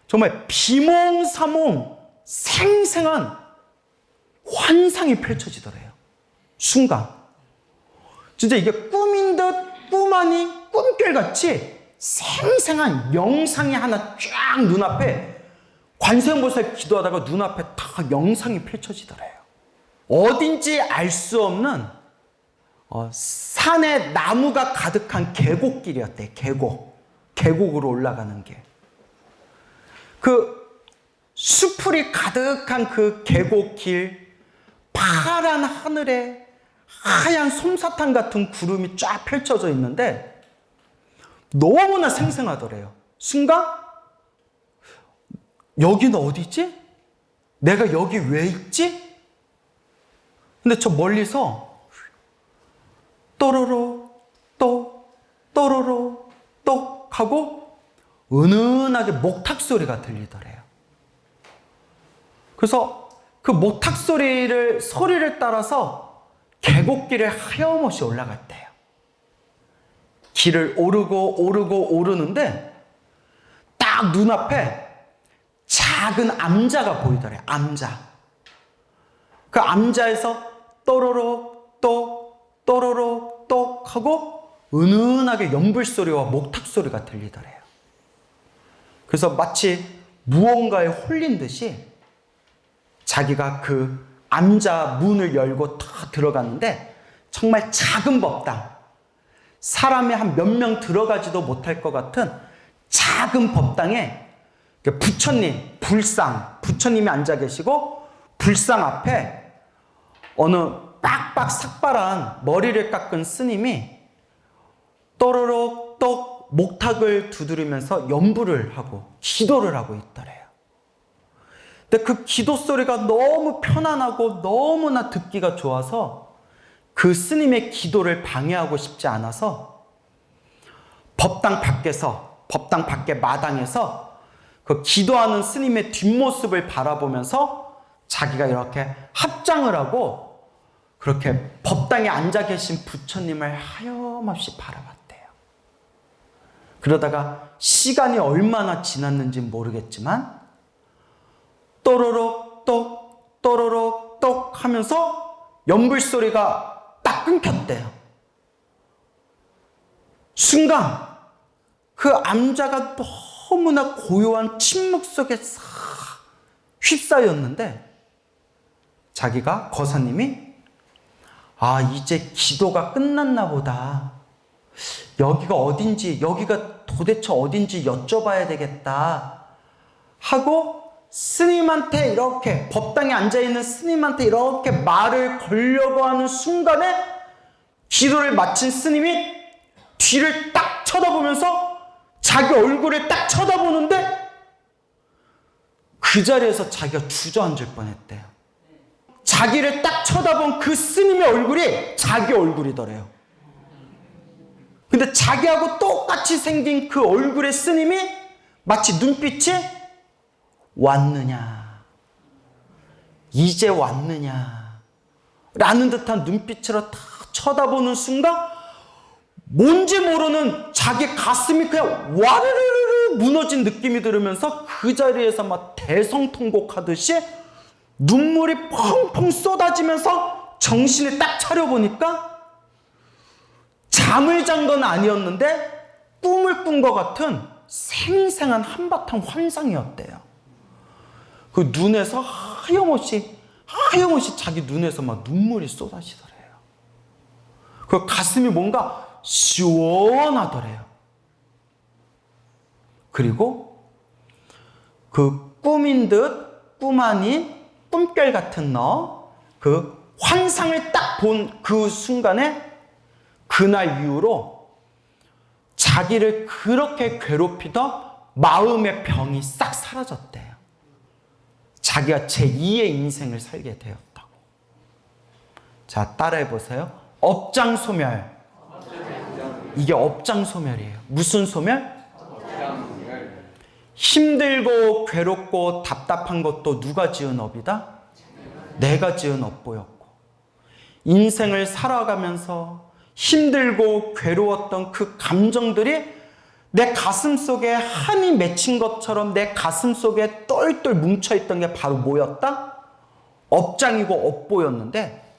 정말 비몽사몽 생생한 환상이 펼쳐지더래요. 순간. 진짜 이게 꿈인 듯 꿈 아닌 꿈결같이 생생한 영상이 하나 쫙 눈앞에, 관세음보살 기도하다가 눈앞에 다 영상이 펼쳐지더래요. 어딘지 알 수 없는 산에 나무가 가득한 계곡길이었대요. 계곡으로 올라가는 길. 그 수풀이 가득한 그 계곡길, 파란 하늘에 하얀 솜사탕 같은 구름이 쫙 펼쳐져 있는데 너무나 생생하더래요. 순간 여기는 어디지? 내가 여기 왜 있지? 근데 저 멀리서 또로로 또로로 똑 하고 은은하게 목탁 소리가 들리더래요. 그래서 그 목탁 소리를 따라서 계곡길에 하염없이 올라갔대요. 길을 오르는데 딱 눈앞에 작은 암자가 보이더래요. 암자. 그 암자에서 또로로 똑 하고 은은하게 연불소리와 목탁소리가 들리더래요. 그래서 마치 무언가에 홀린 듯이 자기가 그 암자 문을 열고 다 들어갔는데 정말 작은 법당, 사람이 한 몇 명 들어가지도 못할 것 같은 작은 법당에 부처님, 부처님이 앉아 계시고 불상 앞에 어느 빡빡 삭발한 머리를 깎은 스님이 또르륵 똑 목탁을 두드리면서 연불을 하고 기도를 하고 있더래요. 근데 그 기도 소리가 너무 편안하고 너무나 듣기가 좋아서 그 스님의 기도를 방해하고 싶지 않아서 법당 밖에 마당에서 그 기도하는 스님의 뒷모습을 바라보면서 자기가 이렇게 합장을 하고 그렇게 법당에 앉아 계신 부처님을 하염없이 바라봤대요. 그러다가 시간이 얼마나 지났는지 모르겠지만 또로록 똑 하면서 연불소리가 딱 끊겼대요. 순간 그 암자가 너무나 고요한 침묵 속에 싹 휩싸였는데 자기가 거사님이 이제 기도가 끝났나 보다. 여기가 도대체 어딘지 여쭤봐야 되겠다 하고 스님한테 이렇게 법당에 앉아있는 스님한테 이렇게 말을 걸려고 하는 순간에 기도를 마친 스님이 뒤를 딱 쳐다보면서 자기 얼굴을 딱 쳐다보는데 그 자리에서 자기가 주저앉을 뻔했대요. 자기를 딱 쳐다본 그 스님의 얼굴이 자기 얼굴이더래요. 근데 자기하고 똑같이 생긴 그 얼굴의 스님이 마치 눈빛이 왔느냐, 이제 왔느냐 라는 듯한 눈빛으로 다 쳐다보는 순간 뭔지 모르는 자기 가슴이 그냥 와르르르 무너진 느낌이 들으면서 그 자리에서 막 대성통곡하듯이 눈물이 펑펑 쏟아지면서 정신을 딱 차려보니까 잠을 잔 건 아니었는데 꿈을 꾼 것 같은 생생한 한바탕 환상이었대요. 그 눈에서 하염없이 자기 눈에서 막 눈물이 쏟아지더래요. 그 가슴이 뭔가 시원하더래요. 그리고 그 꿈인 듯 꿈 아닌 꿈결 같은 그 환상을 딱 본 그 순간에 그날 이후로 자기를 그렇게 괴롭히던 마음의 병이 싹 사라졌대요. 자기가 제2의 인생을 살게 되었다고. 자, 따라해 보세요. 업장소멸. 이게 업장소멸이에요. 무슨 소멸? 힘들고 괴롭고 답답한 것도 누가 지은 업이다? 내가 지은 업보였고, 인생을 살아가면서 힘들고 괴로웠던 그 감정들이 내 가슴 속에 한이 맺힌 것처럼 내 가슴 속에 똘똘 뭉쳐있던 게 바로 뭐였다? 업장이고 업보였는데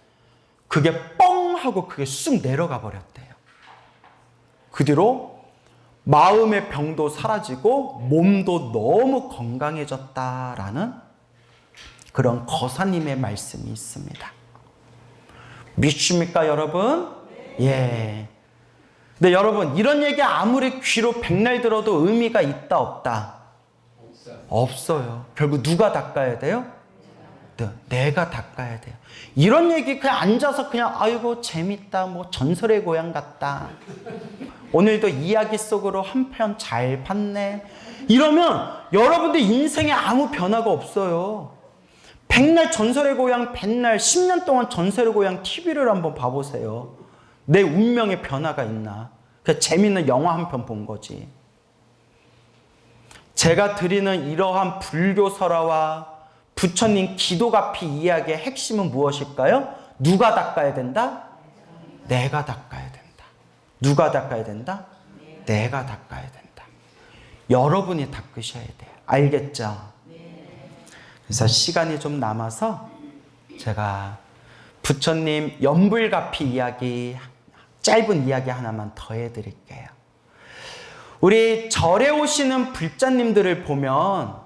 그게 뻥 하고 그게 쑥 내려가 버렸대요. 그 뒤로 마음의 병도 사라지고 몸도 너무 건강해졌다라는 그런 거사님의 말씀이 있습니다. 믿습니까, 여러분? 예. 근데 여러분, 이런 얘기 아무리 귀로 백날 들어도 의미가 있다, 없다? 없어요. 결국 누가 닦아야 돼요? 내가 닦아야 돼요. 이런 얘기 그냥 앉아서 그냥 아이고 재밌다, 뭐 전설의 고향 같다, 오늘도 이야기 속으로 한 편 잘 봤네, 이러면 여러분들 인생에 아무 변화가 없어요. 백날 전설의 고향, 백날 10년 동안 전설의 고향 TV를 한번 봐보세요. 내 운명에 변화가 있나? 그 재밌는 영화 한 편 본 거지. 제가 드리는 이러한 불교 설화와 부처님 기도가피 이야기의 핵심은 무엇일까요? 누가 닦아야 된다? 내가 닦아야 된다. 누가 닦아야 된다? 내가 닦아야 된다. 여러분이 닦으셔야 돼요. 알겠죠? 그래서 시간이 좀 남아서 제가 부처님 연불가피 이야기, 짧은 이야기 하나만 더 해드릴게요. 우리 절에 오시는 불자님들을 보면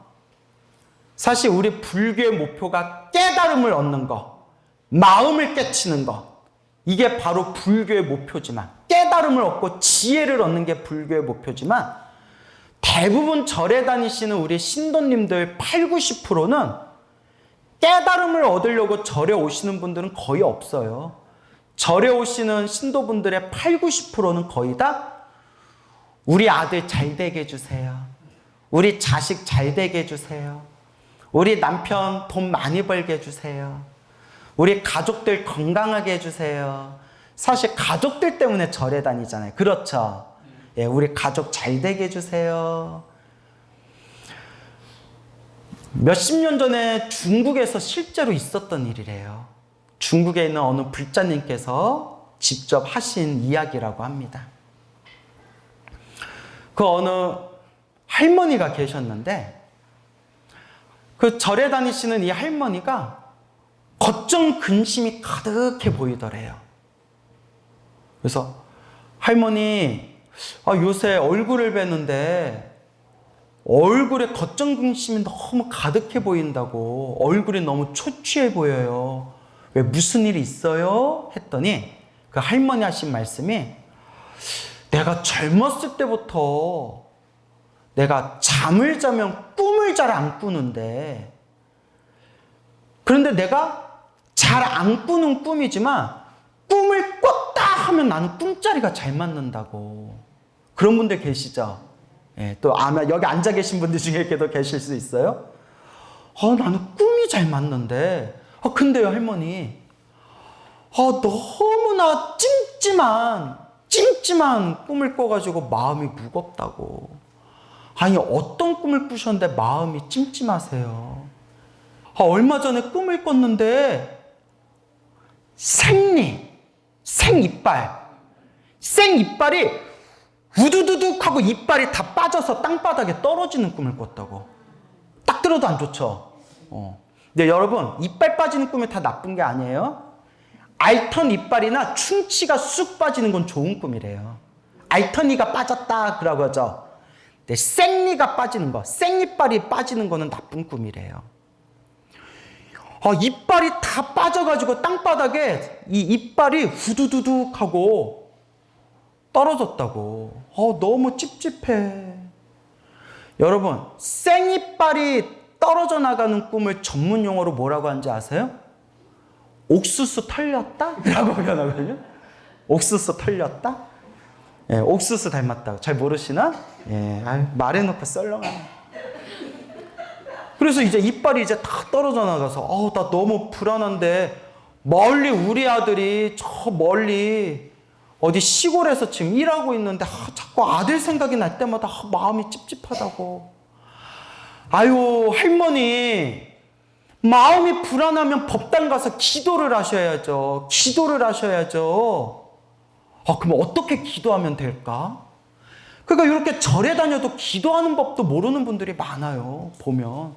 사실 우리 불교의 목표가 깨달음을 얻는 것, 마음을 깨치는 것, 이게 바로 불교의 목표지만, 깨달음을 얻고 지혜를 얻는 게 불교의 목표지만, 대부분 절에 다니시는 우리 신도님들 80, 90%는 깨달음을 얻으려고 절에 오시는 분들은 거의 없어요. 절에 오시는 신도분들의 80, 90%는 거의 다 우리 아들 잘 되게 해주세요, 우리 자식 잘 되게 해주세요, 우리 남편 돈 많이 벌게 해주세요, 우리 가족들 건강하게 해주세요. 사실 가족들 때문에 절에 다니잖아요. 그렇죠? 예, 우리 가족 잘 되게 해주세요. 몇십 년 전에 중국에서 실제로 있었던 일이래요. 중국에 있는 어느 불자님께서 직접 하신 이야기라고 합니다. 그 어느 할머니가 계셨는데 그 절에 다니시는 이 할머니가 걱정 근심이 가득해 보이더래요. 그래서 할머니, 요새 얼굴을 뵈는데 얼굴에 걱정 근심이 너무 가득해 보인다고, 얼굴이 너무 초췌해 보여요. 왜 무슨 일이 있어요? 했더니 그 할머니 하신 말씀이, 내가 젊었을 때부터 내가 잠을 자면 꿈을 잘 안 꾸는데, 그런데 내가 잘 안 꾸는 꿈이지만 꿈을 꿨다 하면 나는 꿈자리가 잘 맞는다고. 그런 분들 계시죠? 예, 또 아마 여기 앉아 계신 분들 중에 도 계실 수 있어요. 나는 꿈이 잘 맞는데, 근데요 할머니, 너무나 찜찜한 꿈을 꿔가지고 마음이 무겁다고. 아니, 어떤 꿈을 꾸셨는데 마음이 찜찜하세요? 얼마 전에 꿈을 꿨는데 생이빨이 우두두둑 하고 이빨이 다 빠져서 땅바닥에 떨어지는 꿈을 꿨다고. 딱 들어도 안 좋죠? 근데 여러분, 이빨 빠지는 꿈이 다 나쁜 게 아니에요. 알턴 이빨이나 충치가 쑥 빠지는 건 좋은 꿈이래요. 알턴이가 빠졌다 그러고 하죠. 근데 생리가 빠지는 거, 생이빨이 빠지는 거는 나쁜 꿈이래요. 이빨이 다 빠져가지고 땅바닥에 이 이빨이 후두두둑 하고 떨어졌다고. 너무 찝찝해. 여러분, 생이빨이 떨어져 나가는 꿈을 전문 용어로 뭐라고 하는지 아세요? 옥수수 털렸다? 라고 표현하거든요. 옥수수 털렸다? 예, 옥수수 닮았다고. 잘 모르시나? 예, 말해놓고 썰렁하네. 그래서 이제 이빨이 이제 다 떨어져 나가서, 나 너무 불안한데, 멀리 우리 아들이 저 멀리 어디 시골에서 지금 일하고 있는데, 자꾸 아들 생각이 날 때마다 마음이 찝찝하다고. 아유, 할머니, 마음이 불안하면 법당 가서 기도를 하셔야죠. 기도를 하셔야죠. 그럼 어떻게 기도하면 될까? 그러니까 이렇게 절에 다녀도 기도하는 법도 모르는 분들이 많아요. 보면.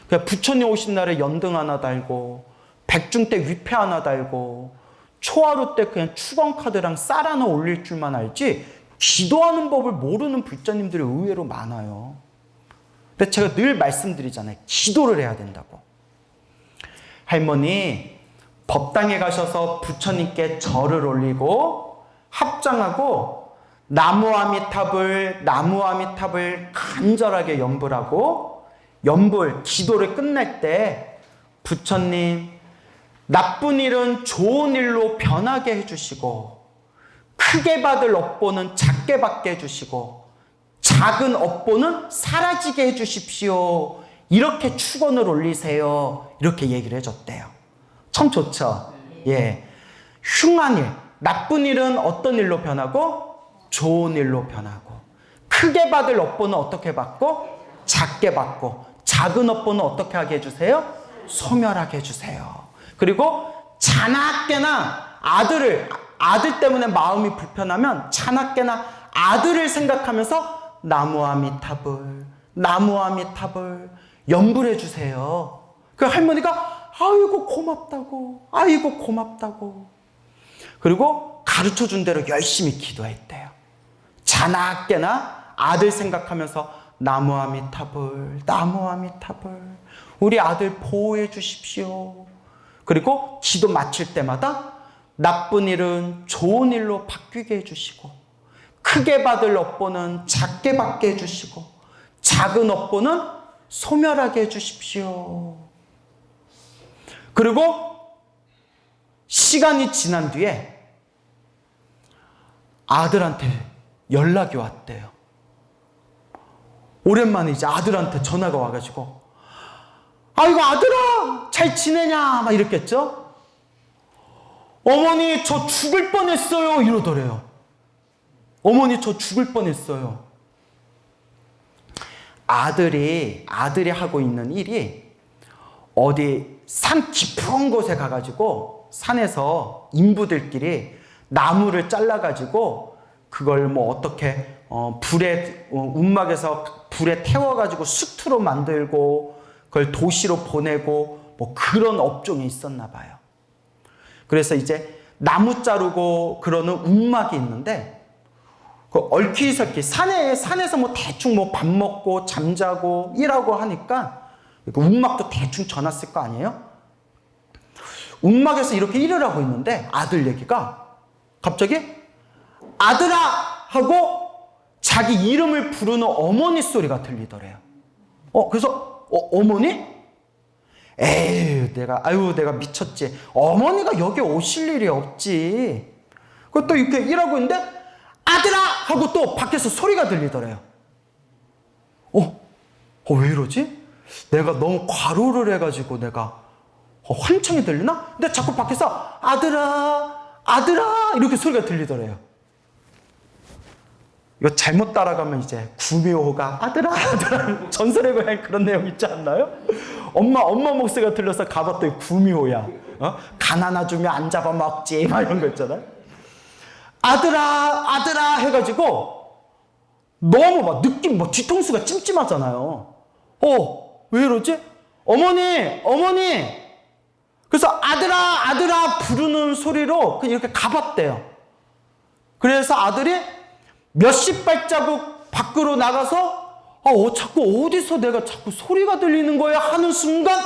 그냥 부처님 오신 날에 연등 하나 달고, 백중 때 위패 하나 달고, 초하루 때 그냥 축원카드랑 쌀 하나 올릴 줄만 알지, 기도하는 법을 모르는 불자님들이 의외로 많아요. 근데 제가 늘 말씀드리잖아요. 기도를 해야 된다고. 할머니, 법당에 가셔서 부처님께 절을 올리고 합장하고 나무아미탑을 간절하게 연불하고, 기도를 끝낼 때 부처님, 나쁜 일은 좋은 일로 변하게 해주시고, 크게 받을 업보는 작게 받게 해주시고, 작은 업보는 사라지게 해주십시오. 이렇게 축원을 올리세요. 이렇게 얘기를 해줬대요. 참 좋죠? 예. 흉한 일, 나쁜 일은 어떤 일로 변하고? 좋은 일로 변하고. 크게 받을 업보는 어떻게 받고? 작게 받고. 작은 업보는 어떻게 하게 해주세요? 소멸하게 해주세요. 그리고 자나깨나 아들 때문에 마음이 불편하면 자나깨나 아들을 생각하면서 나무아미탑을 연불해 주세요. 그 할머니가 아이고 고맙다고. 그리고 가르쳐 준 대로 열심히 기도했대요. 자나깨나 아들 생각하면서 나무아미탑을 우리 아들 보호해 주십시오. 그리고 기도 마칠 때마다 나쁜 일은 좋은 일로 바뀌게 해주시고, 크게 받을 업보는 작게 받게 해주시고, 작은 업보는 소멸하게 해주십시오. 그리고 시간이 지난 뒤에 아들한테 연락이 왔대요. 오랜만에 이제 아들한테 전화가 와가지고, 아이고 아들아 잘 지내냐 막 이랬겠죠. 어머니 저 죽을 뻔했어요 이러더래요. 어머니 저 죽을 뻔했어요. 아들이 하고 있는 일이 어디 산 깊은 곳에 가가지고 산에서 인부들끼리 나무를 잘라가지고 그걸 뭐 어떻게 움막에서 불에 태워가지고 수투로 만들고 그걸 도시로 보내고 뭐 그런 업종이 있었나 봐요. 그래서 이제 나무 자르고 그러는 움막이 있는데, 그 얼키설키 산에서 뭐 대충 뭐 밥 먹고 잠자고 일하고 하니까 그 움막도 대충 져놨을 거 아니에요? 움막에서 이렇게 일을 하고 있는데 아들 얘기가 갑자기 아들아 하고 자기 이름을 부르는 어머니 소리가 들리더래요. 그래서 어머니? 에휴 내가 미쳤지. 어머니가 여기 오실 일이 없지. 그또 이렇게 일하고 있는데 아들아 하고 또 밖에서 소리가 들리더래요. 왜 이러지? 내가 너무 과로를 해가지고 내가 환청이 들리나? 근데 자꾸 밖에서 아들아 이렇게 소리가 들리더래요. 이거 잘못 따라가면 이제 구미호가 아들아 전설의 고향 그런 내용 있지 않나요? 엄마 목소리가 들려서 가봤더니 구미호야. 간 하나 주면 안 잡아먹지 막 이런 거 있잖아요. 아들아 해가지고 너무 막 느낌 뭐 뒤통수가 찜찜하잖아요. 왜 이러지? 어머니 그래서 아들아 부르는 소리로 그냥 이렇게 가봤대요. 그래서 아들이 몇십 발자국 밖으로 나가서 자꾸 어디서 내가 자꾸 소리가 들리는 거야 하는 순간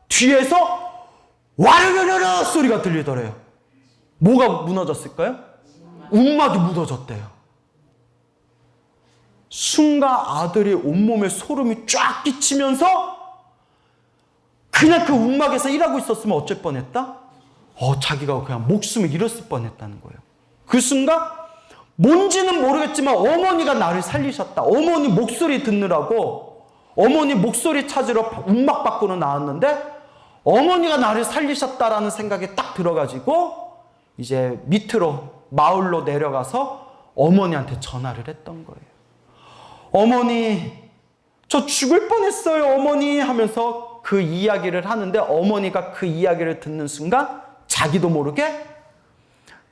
뒤에서 와르르르 소리가 들리더래요. 뭐가 무너졌을까요? 움막이 무너졌대요. 순간 아들이 온몸에 소름이 쫙 끼치면서 그냥 그 움막에서 일하고 있었으면 어쩔 뻔했다? 자기가 그냥 목숨을 잃었을 뻔했다는 거예요. 그 순간 뭔지는 모르겠지만 어머니가 나를 살리셨다. 어머니 목소리 듣느라고 어머니 목소리 찾으러 움막 밖으로 나왔는데 어머니가 나를 살리셨다라는 생각이 딱 들어가지고 이제 밑으로 마을로 내려가서 어머니한테 전화를 했던 거예요. 어머니 저 죽을 뻔했어요, 어머니 하면서 그 이야기를 하는데 어머니가 그 이야기를 듣는 순간 자기도 모르게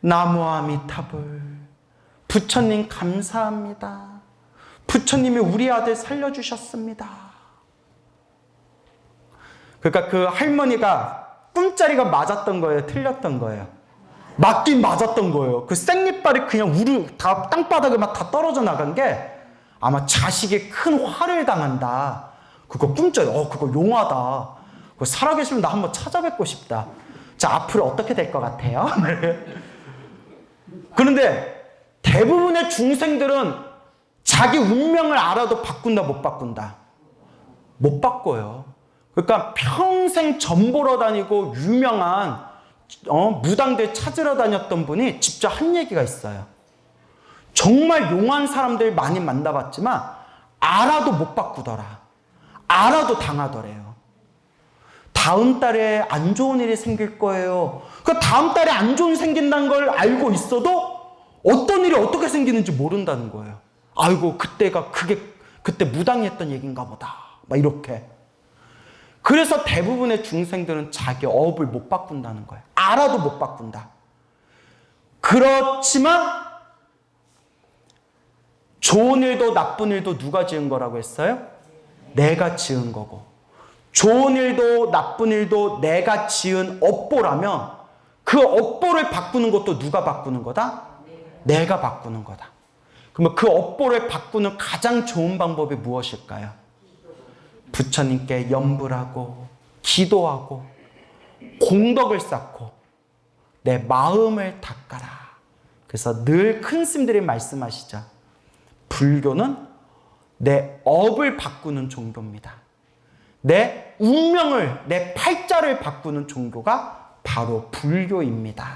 나무 아미타불, 부처님 감사합니다. 부처님이 우리 아들 살려주셨습니다. 그러니까 그 할머니가 꿈자리가 맞았던 거예요, 틀렸던 거예요? 맞긴 맞았던 거예요. 그 생리발이 그냥 다 땅바닥에 막 다 떨어져 나간 게 아마 자식이 큰 화를 당한다. 그거 꿈자리, 그거 용하다. 그거 살아계시면 나 한번 찾아뵙고 싶다. 자, 앞으로 어떻게 될 것 같아요? 그런데 대부분의 중생들은 자기 운명을 알아도 바꾼다, 못 바꾼다? 못 바꿔요. 그러니까 평생 점 보러 다니고 유명한 무당들 찾으러 다녔던 분이 직접 한 얘기가 있어요. 정말 용한 사람들 많이 만나봤지만 알아도 못 바꾸더라. 알아도 당하더래요. 다음 달에 안 좋은 일이 생길 거예요. 그 다음 달에 안 좋은 생긴다는 걸 알고 있어도 어떤 일이 어떻게 생기는지 모른다는 거예요. 아이고, 그때 무당이 했던 얘기인가 보다. 막 이렇게. 그래서 대부분의 중생들은 자기 업을 못 바꾼다는 거예요. 알아도 못 바꾼다. 그렇지만 좋은 일도 나쁜 일도 누가 지은 거라고 했어요? 내가 지은 거고. 좋은 일도 나쁜 일도 내가 지은 업보라면 그 업보를 바꾸는 것도 누가 바꾸는 거다? 내가 바꾸는 거다. 그러면 그 업보를 바꾸는 가장 좋은 방법이 무엇일까요? 부처님께 염불하고 기도하고 공덕을 쌓고 내 마음을 닦아라. 그래서 늘 큰 스님들이 말씀하시죠. 불교는 내 업을 바꾸는 종교입니다. 내 운명을, 내 팔자를 바꾸는 종교가 바로 불교입니다.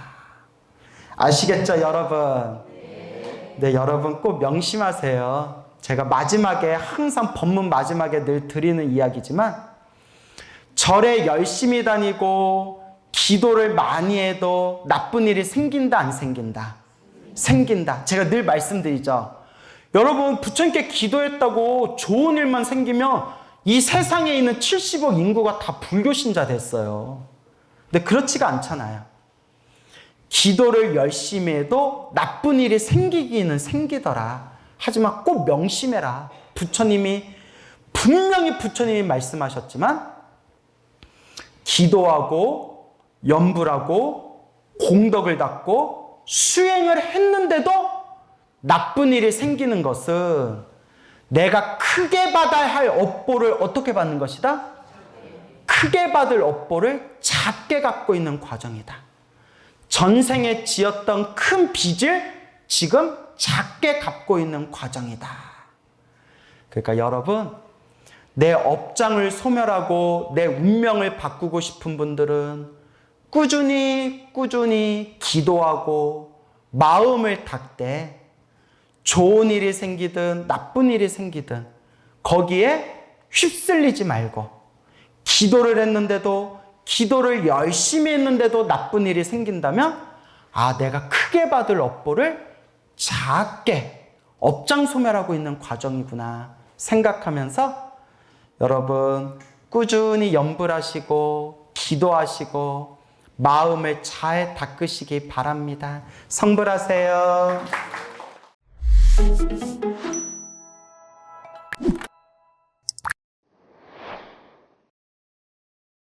아시겠죠, 여러분? 네, 여러분 꼭 명심하세요. 제가 마지막에 항상 법문 마지막에 늘 드리는 이야기지만 절에 열심히 다니고 기도를 많이 해도 나쁜 일이 생긴다, 안 생긴다? 생긴다. 제가 늘 말씀드리죠. 여러분, 부처님께 기도했다고 좋은 일만 생기면 이 세상에 있는 70억 인구가 다 불교 신자 됐어요. 근데 그렇지가 않잖아요. 기도를 열심히 해도 나쁜 일이 생기기는 생기더라. 하지만 꼭 명심해라. 분명히 부처님이 말씀하셨지만 기도하고 염불하고 공덕을 닦고 수행을 했는데도 나쁜 일이 생기는 것은 내가 크게 받아야 할 업보를 어떻게 받는 것이다? 크게 받을 업보를 작게 갖고 있는 과정이다. 전생에 지었던 큰 빚을 지금 작게 갚고 있는 과정이다. 그러니까 여러분, 내 업장을 소멸하고 내 운명을 바꾸고 싶은 분들은 꾸준히 기도하고 마음을 닦되 좋은 일이 생기든 나쁜 일이 생기든 거기에 휩쓸리지 말고 기도를 했는데도 기도를 열심히 했는데도 나쁜 일이 생긴다면 내가 크게 받을 업보를 작게 업장 소멸하고 있는 과정이구나 생각하면서 여러분 꾸준히 염불하시고 기도하시고 마음을 잘 닦으시기 바랍니다. 성불하세요.